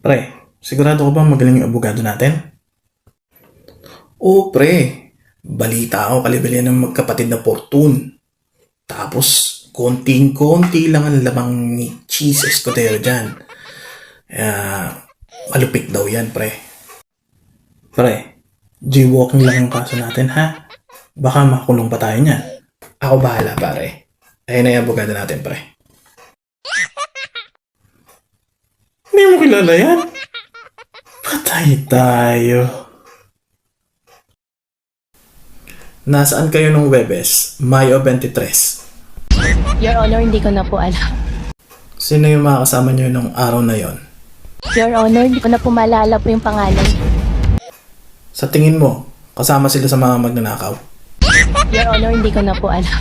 Pre, sigurado ka bang magaling yung abogado natin? Oo, pre. Balita ako kalibili ng magkapatid na Fortune. Tapos, konting-konti lang ang lamang ni Cheese Escudero dyan. Kaya, malupit daw yan, pre. Pre, jaywalking lang ang kaso natin, ha? Baka makulong pa tayo niyan. Ako bahala, pare. Ayun na yung abogado natin, pre. Hindi mo kilala yan? Patay tayo. Nasaan kayo nung Webes? Mayo 23. Your Honor, hindi ko na po alam. Sino yung mga kasama nyo nung araw na yon? Your Honor, hindi ko na po maalala po yung pangalan. Sa tingin mo, kasama sila sa mga magnanakaw? Your Honor, hindi ko na po alam.